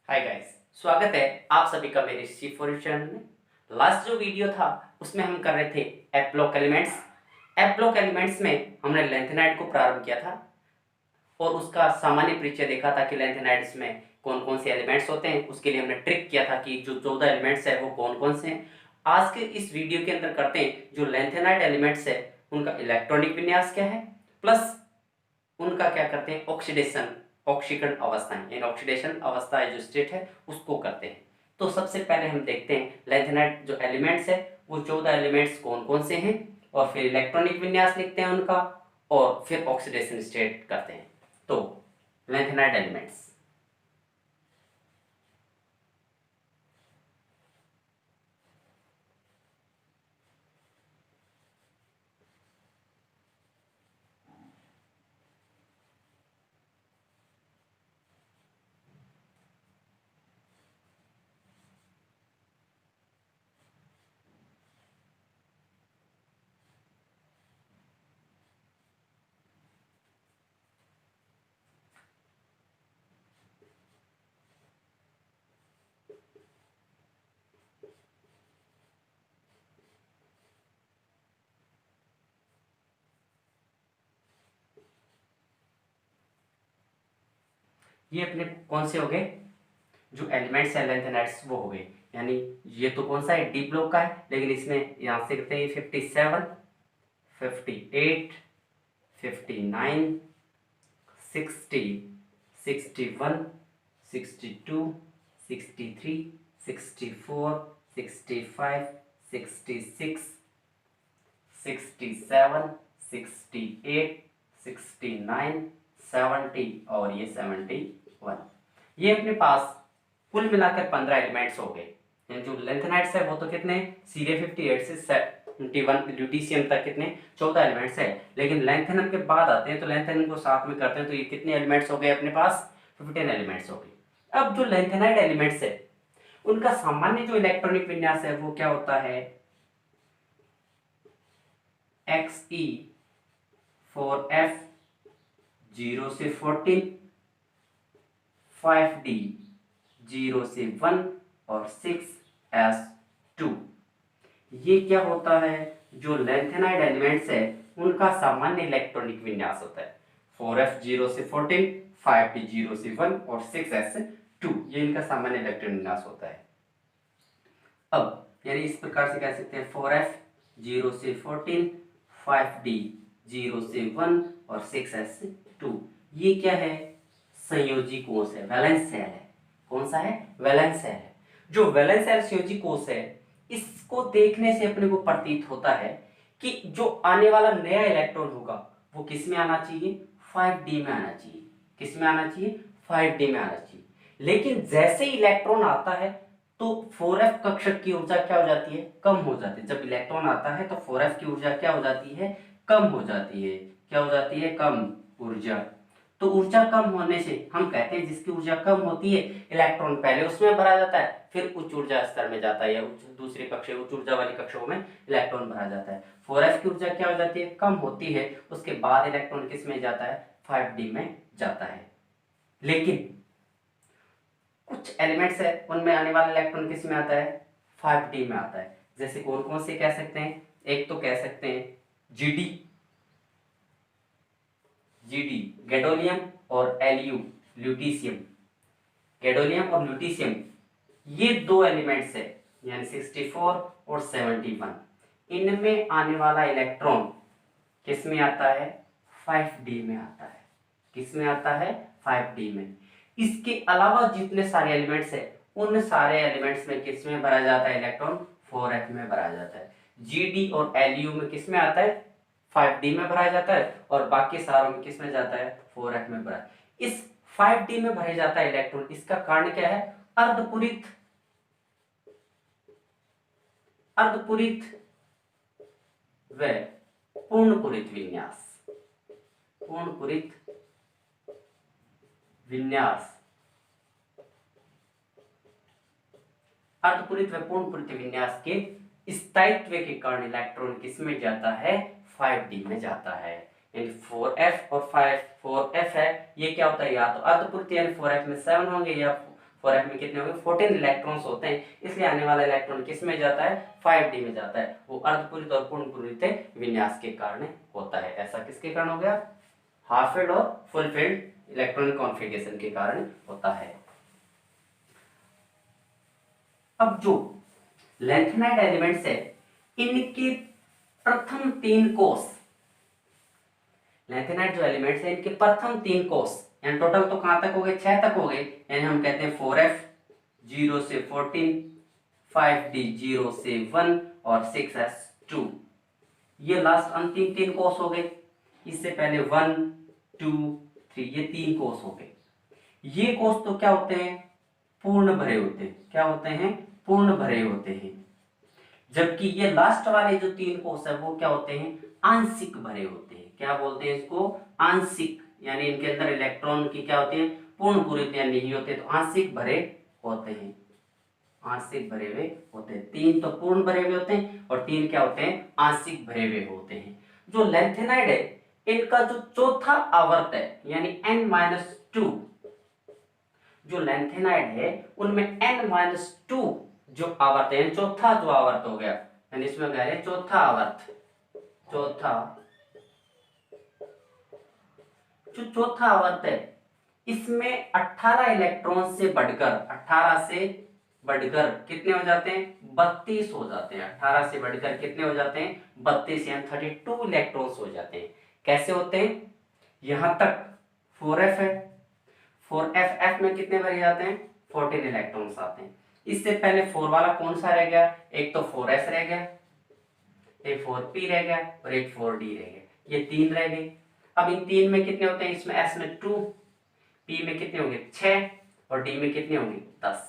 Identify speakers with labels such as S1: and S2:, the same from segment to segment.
S1: Hi guys, स्वागत है आप सभी का मेरे C4 चैनल में। लास्ट जो वीडियो था उसमें हम कर रहे थे F block elements. F block elements में हमने लेंथेनाइड को प्रारंभ किया था और उसका सामान्य परिचय देखा था कि लेंथेनाइड्स में कौन कौन से एलिमेंट्स होते हैं। उसके लिए हमने ट्रिक किया था कि जो 14 एलिमेंट्स है वो कौन कौन से हैं। आज के इस वीडियो के अंदर करते हैं जो लेंथेनाइड एलिमेंट्स है उनका इलेक्ट्रॉनिक विन्यास क्या है, प्लस उनका क्या करते हैं ऑक्सीडेशन, ऑक्सीकरण अवस्थाएं, यानी ऑक्सीडेशन अवस्था जो स्टेट है उसको करते हैं। तो सबसे पहले हम देखते हैं लेंथेनाइड जो एलिमेंट्स है वो 14 एलिमेंट्स कौन कौन से हैं, और फिर इलेक्ट्रॉनिक विन्यास लिखते हैं उनका, और फिर ऑक्सीडेशन स्टेट करते हैं। तो लेंथेनाइड एलिमेंट्स, ये अपने कौन से हो गए जो एलिमेंट्स है लेंथेनाइड्स वो हो गए। यानी ये तो कौन सा है डी ब्लॉक का है, लेकिन इसमें यहाँ से करते हैं 57, 58, 59, 60, 61, 62, 63, 64, 65, 66, 67, 68, 69, 70 और ये 71। ये अपने पास कुल मिलाकर 15 एलिमेंट्स हो गए। यानी जो लेंथेनाइड्स है वो तो कितने, सीरिया 58 से 71 ल्यूटीशियम तक कितने 14 एलिमेंट्स है, लेकिन लेंथेनम के बाद आते हैं तो लेंथेनम को साथ में करते हैं तो ये कितने एलिमेंट्स हो गए अपने पास, 15 एलिमेंट्स हो गए। अब जो लेंथेनाइड एलिमेंट्स है उनका सामान्य जो इलेक्ट्रॉनिक विन्यास है वो क्या होता है, Xe 4f 0 से 14, 5d 0 से 1 और 6s2। ये क्या होता है, जो लेंथेनाइड एलिमेंट्स है उनका सामान्य इलेक्ट्रॉनिक विन्यास होता है। 4f 0 से 14, 5d 0 से 1 और 6s2, ये इनका सामान्य इलेक्ट्रॉनिक विन्यास होता है। अब यानी इस प्रकार से कह सकते हैं 4f 0 से 14, 5d 0 से 1 और 6s2। ये क्या है, संयोजी कोष है, वैलेंस सेल है। कौन सा है, वैलेंस सेल है। जो वैलेंस सेल संयोजी कोष है इसको देखने से अपने को प्रतीत होता है कि जो आने वाला नया इलेक्ट्रॉन होगा वो किस में आना चाहिए, 5d में आना चाहिए। किस में आना चाहिए, 5d में आना चाहिए। लेकिन जैसे इलेक्ट्रॉन आता है तो 4f कक्षक की ऊर्जा क्या हो जाती है, कम हो जाती है। जब इलेक्ट्रॉन आता है तो 4f की ऊर्जा क्या हो जाती है, कम हो जाती है। क्या हो जाती है, कम ऊर्जा। तो ऊर्जा कम होने से हम कहते हैं जिसकी ऊर्जा कम होती है इलेक्ट्रॉन पहले उसमें भरा जाता है, फिर उच्च ऊर्जा स्तर में जाता है या दूसरी कक्षा उच्च ऊर्जा वाली कक्षाओं में इलेक्ट्रॉन भरा जाता है। 4f की ऊर्जा क्या हो जाती है, कम होती है। उसके बाद इलेक्ट्रॉन किस में जाता है, 5d में जाता है। लेकिन कुछ एलिमेंट्स है उनमें आने वाला इलेक्ट्रॉन किस में आता है, 5d में आता है। जैसे कौन कौन से कह सकते हैं, एक तो कह सकते हैं जीडी, जीडी गैडोलियम और एलयू ल्यूटीशियम। गैडोलियम और ल्यूटीशियम ये दो एलिमेंट्स है, यानी 64 और 71। इनमें आने वाला इलेक्ट्रॉन किस में आता है, 5d में आता है। किस में आता है, 5d में। इसके अलावा जितने सारे एलिमेंट्स है उन सारे एलिमेंट्स में किस में भरा जाता है इलेक्ट्रॉन, 4f में भरा जाता है। जीडी और एलयू में किस में आता है, 5d में भरा जाता है, और बाकी सारों में किस में जाता है, 4f में भरा। इस 5d में भरे जाता है इलेक्ट्रॉन, इसका कारण क्या है, अर्धपूरित, अर्धपूरित व पूर्णपूरित विन्यास। पूर्णपूरित विन्यास, अर्धपूरित व पूर्णपूरित विन्यास के स्थायित्व के कारण इलेक्ट्रॉन किस में जाता है, 5d में जाता है। यानी 4f और 4f है, ये क्या होता है, या तो अर्धपूरित यानी 4f में 7 होंगे या 4f में कितने होंगे 14 इलेक्ट्रॉन्स होते हैं, इसलिए आने वाला इलेक्ट्रॉन किस में जाता है 5d में जाता है। वो अर्धपूरित और पूर्ण पूरित विन्यास के कारण होता है। ऐसा किसके कारण हो गया, हाफ फिल्ड और फुल फिल्ड इलेक्ट्रॉनिक कॉन्फ़िगरेशन के कारण होता है। अब जो लैंथेनाइड एलिमेंट्स है इनके प्रथम 3 कोष, लैंथेनाइड जो एलिमेंट्स है इनके प्रथम 3 कोष, यानी टोटल तो कहां तक हो गए 6 तक हो गए, यानी हम कहते हैं 4f 0 से 14, 5d 0 से 1 और 6s 2, ये लास्ट अंतिम 3 कोष हो गए। इससे पहले 1 2 3 ये 3 कोष हो गए। ये कोष तो क्या होते हैं पूर्ण भरे होते हैं, क्या होते हैं पूर्ण भरे होते हैं, जबकि ये लास्ट वाले जो 3 कोष है वो क्या होते हैं आंशिक भरे होते हैं। क्या बोलते हैं इसको आंशिक, यानी इनके अंदर इलेक्ट्रॉन की क्या होते हैं पूर्ण पूरित नहीं होते, तो आंशिक भरे होते हैं, आंशिक भरे हुए होते हैं। 3 तो पूर्ण भरे हुए होते हैं और 3 क्या होते हैं आंशिक भरे हुए होते हैं। जो लैंथेनाइड है इनका जो चौथा आवर्त है यानी n-2, जो लैंथेनाइड है उनमें n-2 जो आवर्त है, चौथा जो आवर्त हो गया, यानी इसमें कह रहे हैं चौथा आवर्त, चौथा जो चौथा आवर्त है इसमें 18 इलेक्ट्रॉन से बढ़कर, 18 से बढ़कर कितने हो जाते हैं 32 हो जाते हैं। 18 से बढ़कर कितने हो जाते हैं 32, यानी 32 इलेक्ट्रॉन्स हो जाते हैं। कैसे होते हैं, यहां तक 4f है, 4f में कितने भरे जाते हैं 14 इलेक्ट्रॉन्स आते हैं। इससे पहले 4 वाला कौन सा रह गया, एक तो 4s रह गया, एक 4p रह गया और एक 4d रह गया, ये 3 रह गए। अब इन 3 में कितने होते हैं, इसमें s में 2, p में कितने होंगे 6 और d में कितने होंगे 10,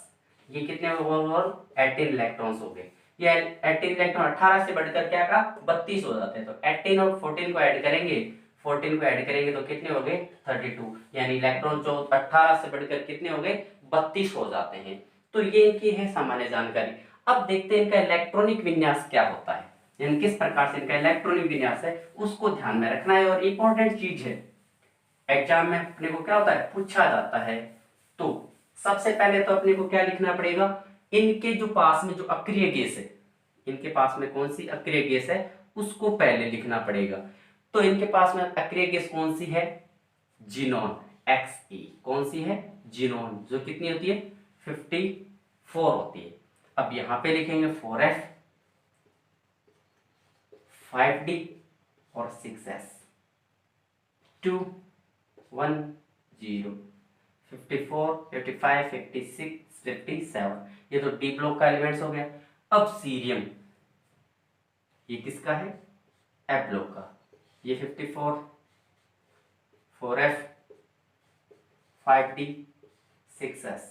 S1: ये कितने और 18 इलेक्ट्रॉन्स हो गए। ये 18 इलेक्ट्रॉन 18 से बढ़कर क्या का 32 हो जाते हैं, तो 18 और 14 को ऐड करेंगे, 14 को ऐड करेंगे तो कितने हो गए 32, यानी इलेक्ट्रॉन जो 18 से बढ़कर कितने हो गए 32 हो जाते हैं। तो ये इनकी है सामान्य जानकारी। अब देखते हैं इनका इलेक्ट्रॉनिक विन्यास क्या होता है, यानी किस प्रकार से इनका इलेक्ट्रॉनिक विन्यास है उसको ध्यान में रखना है, और इंपॉर्टेंट चीज है एग्जाम में अपने को क्या होता है पूछा जाता है। तो सबसे पहले तो अपने को क्या लिखना पड़ेगा, इनके जो पास में जो अक्रिय गैस है, इनके पास में कौन सी अक्रिय गैस है उसको पहले लिखना पड़ेगा। तो इनके पास में अक्रिय गैस कौन सी है जीनोन, Xe कौन सी है जीनोन, जो कितनी होती है 54 होती है। अब यहां पे लिखेंगे 4f 5d और 6s 2 1 0 54 55 56 57, ये तो डी ब्लॉक का एलिमेंट्स हो गया। अब सीरियम ये किसका है एफ ब्लॉक का, ये 54 4f 5d 6s,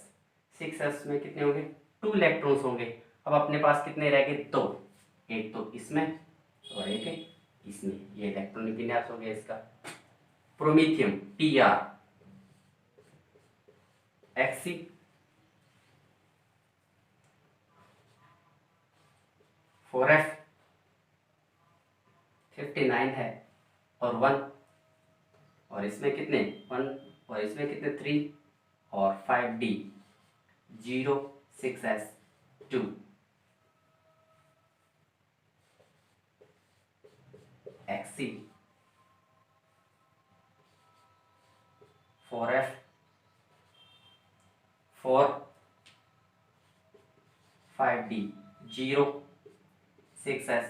S1: 6s में कितने होंगे 2 इलेक्ट्रॉन्स होंगे। अब अपने पास कितने रह गए 2, एक तो इसमें और एक इसमें, ये इलेक्ट्रॉनिक विन्यास हो गया इसका। प्रोमीथियम Pr Xc 4f 59 है और 1, और इसमें कितने 1 और इसमें कितने 3 और 5d 0 6s 2, Xc 4f 4 5d 0 6s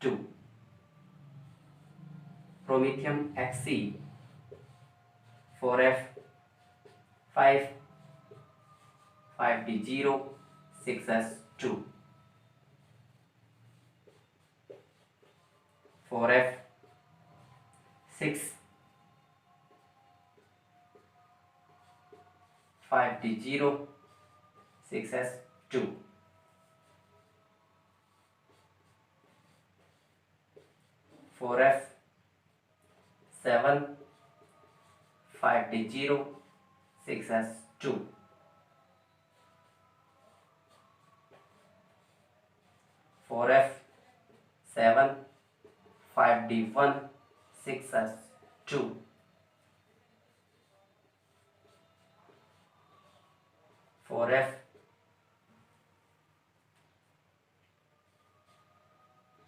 S1: 2, promethium Xc 4f 5 5d 0 6s 2, 4f 6 5d 0 6s 2, 4f 7 5d 0 6s 2, 4f 7 5d 1 6s 2, 4 4f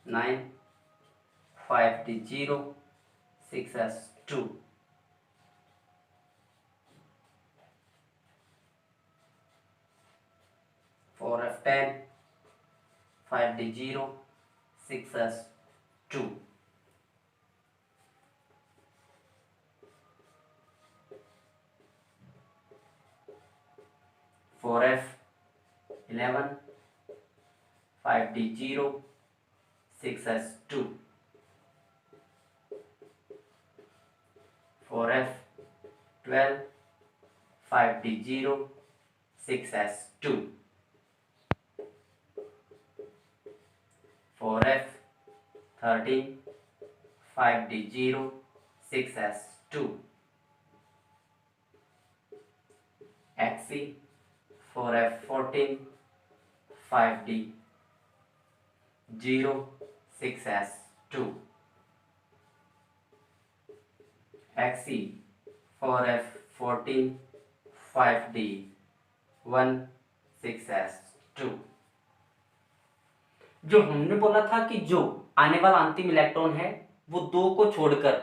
S1: 9 5d 0 6s 2 4f 10 5d 0 6s 2 4f 11 5d 0 6s 2 4f 12 5d 0 6s 2 4f 13 5d 0 6s 2 xc 4f 14 5d 0 6s 2 xc 4f 14 5d 1 6s 2। जो हमने बोला था कि जो आने वाला अंतिम electron है वो दो को छोड़कर,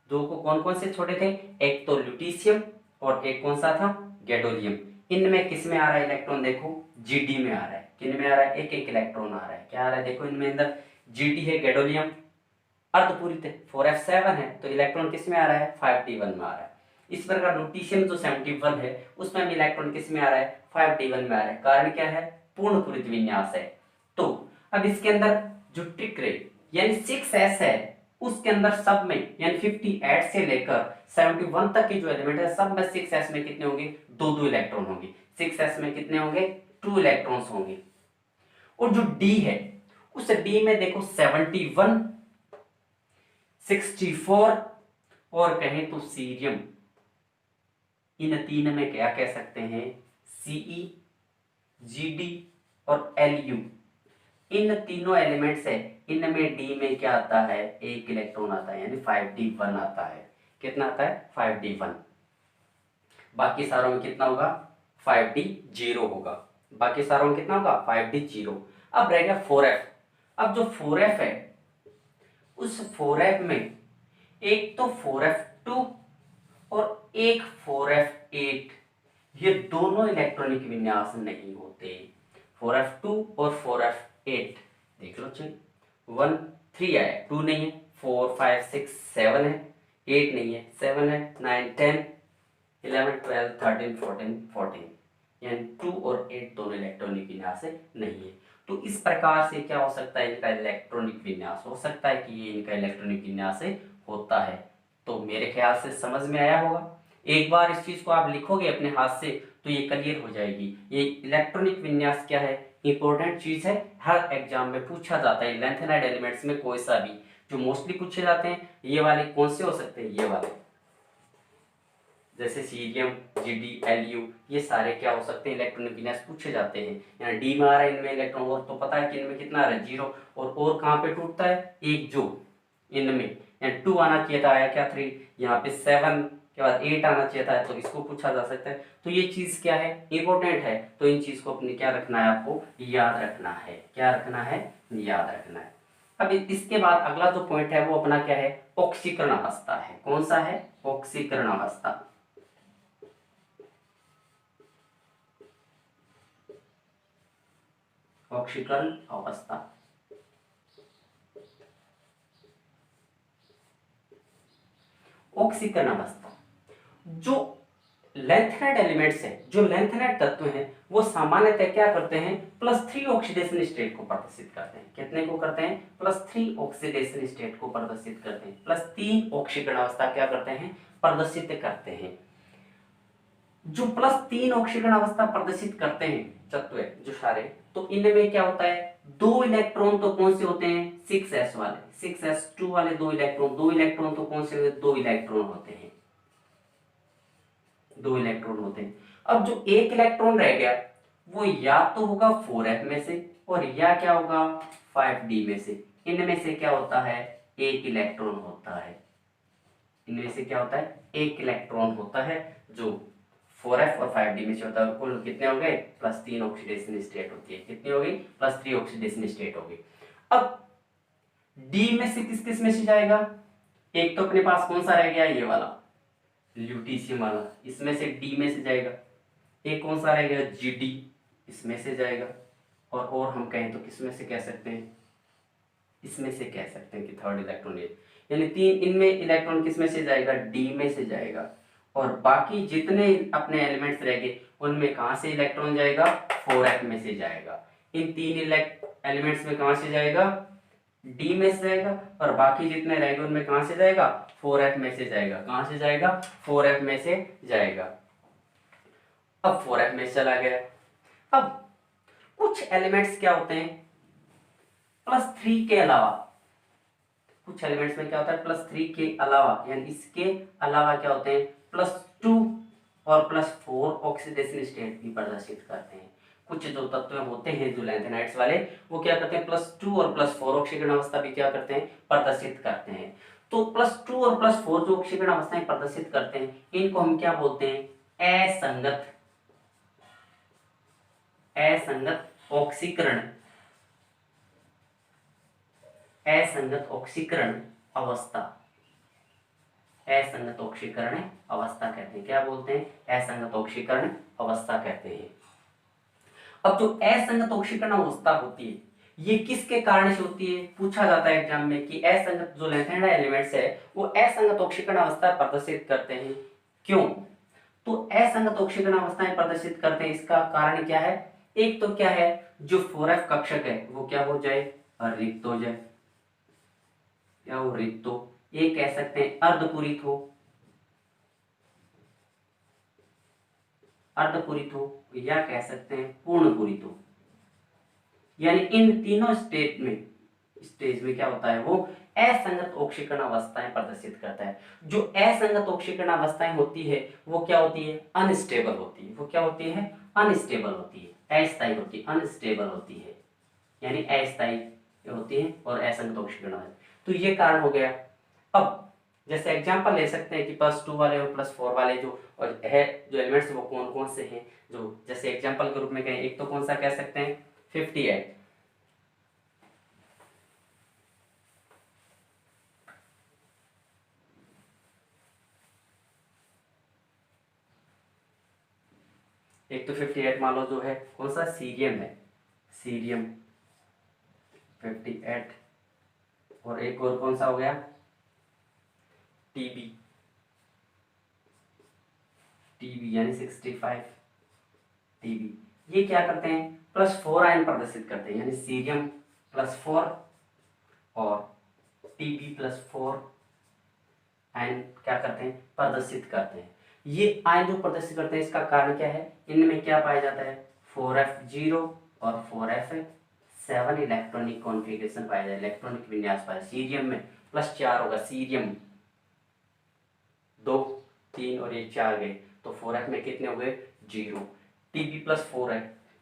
S1: दो को कौन कौन से छोड़े थे, एक तो ल्यूटीशियम और एक कौन सा था, गैडोलियम। इनमें किस में आ रहा है इलेक्ट्रॉन, देखो जीडी में आ रहा है। किन में आ रहा है, एक एक इलेक्ट्रॉन आ रहा है। क्या आ रहा है, देखो इनमें अंदर जीडी है, गैडोलियम अर्धपूरित है, 4f7 है, तो इलेक्ट्रॉन किस में आ रहा है, 5d1 में आ रहा है। इस प्रकार ल्यूटीशियम जो 71 है उसमें भी इलेक्ट्रॉन किस में आ रहा है, 5d1 में आ रहा है। कारण क्या है, पूर्ण पूरित विन्यास है। तो अब इसके अंदर जो ट्रिक रेट यानी 6s है उसके अंदर सब में यानी 58 से लेकर 71 तक के जो एलिमेंट है सब में 6s में कितने होंगे, दो दो इलेक्ट्रॉन होंगे। 6s में कितने होंगे, 2 इलेक्ट्रॉन्स होंगे। और जो d है उस d में देखो 71 64 और कहें तो सीरियम, इन तीन में क्या कह सकते हैं, Ce Gd और Lu, इन तीनों एलिमेंट्स है। इनमें डी में क्या आता है, एक इलेक्ट्रॉन आता है यानी 5d1 आता है। कितना आता है, 5d1। बाकी सारों में कितना होगा, 5d0 होगा। बाकी सारों में कितना होगा, 5d0। अब रह गया 4f। अब जो 4f है उस 4f में एक तो 4f2 और एक 4f8, ये दोनों इलेक्ट्रॉनिक विन्यास नहीं होते। 4f2 और 4f8 देख लो, चलिए 1 3 आया, 2 नहीं है, 4 5 6 7 है, 8 नहीं है, 7 है, 9 10 11 12 13 14 14, यानी 2 और 8 दोनों इलेक्ट्रॉनिक विन्यास नहीं है। तो इस प्रकार से क्या हो सकता है, इनका इलेक्ट्रॉनिक विन्यास हो सकता है कि ये इनका इलेक्ट्रॉनिक विन्यास होता है। तो मेरे ख्याल से समझ में आया होगा। एक बार इस चीज को आप लिखोगे अपने हाथ से तो ये क्लियर हो जाएगी। ये इलेक्ट्रॉनिक विन्यास क्या है, इंपॉर्टेंट चीज है, हर एग्जाम में पूछा जाता है। लेंथेनाइड एलिमेंट्स में कोई सा भी जो मोस्टली पूछे जाते हैं, ये वाले कौन से हो सकते हैं, ये वाले जैसे सीरियम जीडी एलयू, ये सारे क्या हो सकते हैं, इलेक्ट्रॉनिक विन्यास पूछे जाते हैं। यहाँ डी में आ रहा है इनमें इलेक्ट्रॉन, और तो पता है कि इनमें कितना आ रहा है, 0। और कहाँ पे टूटता है, एक जो इनमें यहाँ 2 आना चाहिए था, आया क्या 3, यहाँ पे 7 के बाद 8 आना चाहिए था, तो इसको पूछा जा सकता है। तो ये चीज क्या है, इंपॉर्टेंट है। तो इन चीज को अपने क्या रखना है, आपको याद रखना है। क्या रखना है, याद रखना है। अब इसके बाद अगला जो पॉइंट है वो अपना क्या है, ऑक्सीकरण अवस्था है। कौन सा है, ऑक्सीकरण अवस्था। ऑक्सीकरण अवस्था, ऑक्सीकरण अवस्था जो लेंथेनाइड एलिमेंट्स है, जो लेंथेनाइड तत्व हैं, वो सामान्यतः क्या करते हैं, +3 ऑक्सीडेशन स्टेट को प्रदर्शित करते हैं। कितने को करते हैं, +3 ऑक्सीडेशन स्टेट को प्रदर्शित करते हैं। +3 ऑक्सीकरण अवस्था क्या करते हैं, प्रदर्शित करते हैं। जो +3 ऑक्सीकरण अवस्था प्रदर्शित करते हैं तत्व जो सारे, तो इनमें क्या होता है, दो इलेक्ट्रॉन तो कौन से होते हैं, 6s वाले, 6s2 वाले दो इलेक्ट्रॉन तो कौन से होते हैं, दो इलेक्ट्रॉन होते हैं, दो इलेक्ट्रॉन होते हैं। अब जो एक इलेक्ट्रॉन रह गया वो या तो होगा 4f में से और या क्या होगा 5d में से। इनमें से क्या होता है, एक इलेक्ट्रॉन होता है। इनमें से क्या होता है, एक इलेक्ट्रॉन होता है जो 4f और 5d में से होता है, कुल कितने हो गए, +3 ऑक्सीडेशन स्टेट होती है, कितनी हो गई, +3 ऑक्सीडेशन स्टेट हो गई। अब डी में से किस किस में से जाएगा, एक तो अपने पास कौन सा रह गया, ये वाला ल्यूटीशियम वाला, इसमें से डी में से जाएगा। एक कौन सा रह गया, जीडी, इसमें से जाएगा। और हम कहें तो किस में से कह सकते हैं, इसमें से कह सकते हैं कि थर्ड इलेक्ट्रॉन है, यानी तीन इनमें इलेक्ट्रॉन किस में से जाएगा, डी में से जाएगा। और बाकी जितने अपने एलिमेंट्स रह गए उनमें कहाँ से इलेक्ट्रॉन जाएगा, 4f में से जाएगा। इन तीन एलिमेंट्स में कहाँ से जाएगा, डी में से जाएगा, और बाकी जितने रह गए उनमें कहाँ से जाएगा, 4f में से जाएगा। कहाँ से जाएगा, 4f में से जाएगा। अब 4f में चला गया। अब कुछ एलिमेंट्स क्या होते हैं, +3 के अलावा, कुछ एलिमेंट्स में क्या होता है, +3 के अलावा, यानी इसके अलावा क्या होते हैं, +2 और +4 ऑक्सीडेशन स्टेट भी प्रदर्शित करते हैं। कुछ जो तत्व होते हैं जो लैंथेनाइड्स वाले, वो क्या करते हैं, +2 और +4 ऑक्सीकरण अवस्था भी क्या करते हैं, प्रदर्शित करते हैं। तो +2 और +4 जो ऑक्सीकरण अवस्थाएं प्रदर्शित करते हैं, इनको हम क्या बोलते हैं, असंगत ऑक्सीकरण, असंगत ऑक्सीकरण अवस्था, असंगत ऑक्सीकरण अवस्था कहते हैं। क्या बोलते हैं, असंगत ऑक्सीकरण अवस्था कहते हैं। अब जो असंगत ऑक्सीकरण अवस्था होती है, ये किसके कारण से होती है, पूछा जाता है एग्जाम में कि असंगत जो लैंथेनाइड एलिमेंट्स है वो असंगत ऑक्सीकरण अवस्था प्रदर्शित करते हैं, क्यों। तो असंगत ऑक्सीकरण अवस्थाएं प्रदर्शित करते हैं, इसका कारण क्या है, एक तो क्या है, जो 4f कक्षक है वो क्या हो जाए, रिक्त हो जाए, क्या हो, रिक्त हो। ये कह सकते हैं अर्धपूरित हो, अर्धपूरित हो, या कह सकते हैं पूर्णपूरित हो। यानी इन तीनों स्टेज में क्या होता है, वो असंगत ऑक्सीकरण अवस्थाएं प्रदर्शित करता है। जो असंगत ऑक्सीकरण अवस्थाएं होती है वो क्या होती है, अनस्टेबल होती है। वो क्या होती है, अनस्टेबल होती है, अस्थायी होती है, अनस्टेबल होती है, यानी अस्थायी होती है और असंगत ऑक्सीकरण। तो ये कारण हो गया। अब जैसे एग्जांपल ले सकते हैं कि +2 वाले और +4 वाले जो और है जो एलिमेंट्स वो कौन कौन से हैं, जो जैसे एग्जांपल के रूप में कहें, एक तो कौन सा कह सकते हैं, 58, एक तो 58 मान लो जो है कौन सा, सीरियम है, सीरियम 58। और एक और कौन सा हो गया, टीबी, टीबी यानी 65 टीबी। ये क्या करते हैं, +4 आयन प्रदर्शित करते हैं, यानी सीरियम +4 और टीबी +4 आयन क्या करते हैं, प्रदर्शित करते हैं। ये आयन जो प्रदर्शित करते हैं इसका कारण क्या है, इनमें क्या पाया जाता है, 4f0 और 4f7 इलेक्ट्रॉनिक कॉन्फ़िगरेशन पाया जाए, इलेक्ट्रॉनिक विन्यास पाया। सीरियम में +4 होगा, सीरियम 2 3 और ये 4 गए, तो 4f में कितने हो गए, 0। टीबी +4 है,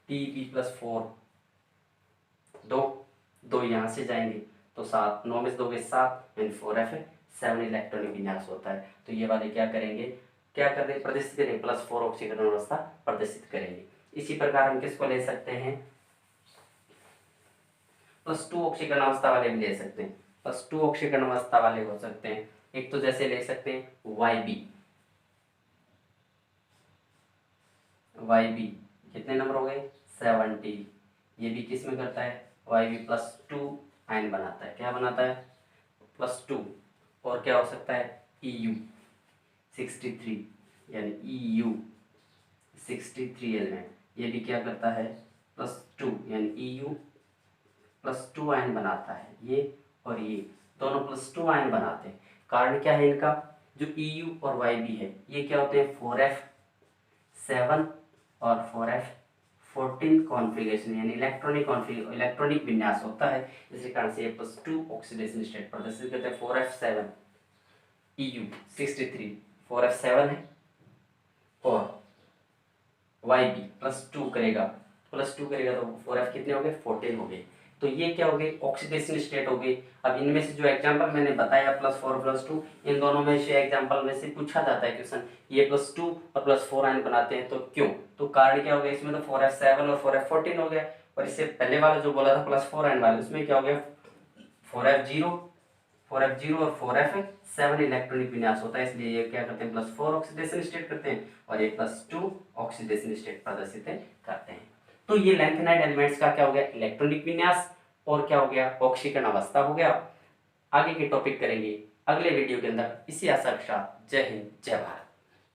S1: टीबी +4 दो यहाँ से जाएंगे तो 7, 9 में से 2 गए 7, यानी 4f7 इलेक्ट्रॉनिक विन्यास होता है। तो ये वाले क्या करेंगे, क्या कर दें, प्रदर्शित करेंगे, +4 ऑक्सीकरण अवस्था प्रदर्शित करेंगे। इसी प्रकार हम किसको ले सकते हैं, +2 ऑक्सीकरण अवस्था वाले भी ले सकते हैं, +2 ऑक्सीकरण अवस्था वाले हो सकते हैं। एक तो जैसे ले सकते हैं YB कितने नंबर हो गए, 70। ये भी किस में करता है, YB +2 आयन बनाता है, क्या बनाता है, +2। और क्या हो सकता है, EU 63, यानी EU 63 एलिमेंट, ये भी क्या करता है, +2, यानी EU +2 आयन बनाता है। ये और ये दोनों +2 आयन बनाते हैं। कारण क्या है इनका, जो EU और YB है ये क्या होते हैं, 4f7 और 4f14 कॉन्फ़िगरेशन, यानी इलेक्ट्रॉनिक विन्यास होता है। इसी कारण से +2 ऑक्सीडेशन स्टेट प्रदर्शित करते हैं। 4f7 EU 63 4f7 है, और YB +2 करेगा तो 4f कितने हो गए, 14 हो गए। तो ये क्या हो गई, ऑक्सीडेशन स्टेट हो गई। अब इनमें से जो एग्जांपल मैंने बताया +4 +2, इन दोनों में से एग्जांपल में से पूछा जाता है क्वेश्चन, ये +2 और +4 आयन बनाते हैं तो क्यों, तो कारण क्या हो गया, इसमें तो 4f7 और 4f14 हो गया, और इससे पहले वाला जो बोला था +4 आयन वाले, उसमें क्या हो गया 4f0 और 4f7 इलेक्ट्रॉनिक विन्यास होता है, इसलिए ये क्या करते हैं +4 ऑक्सीडेशन स्टेट करते हैं और ये +2 ऑक्सीडेशन स्टेट प्रदर्शित करते हैं। तो ये लैंथेनाइड एलिमेंट्स का क्या हो गया, इलेक्ट्रॉनिक विन्यास और क्या हो गया, ऑक्सीकरण अवस्था हो गया। आगे के टॉपिक करेंगे अगले वीडियो के अंदर, इसी आशा के साथ। जय हिंद, जय भारत।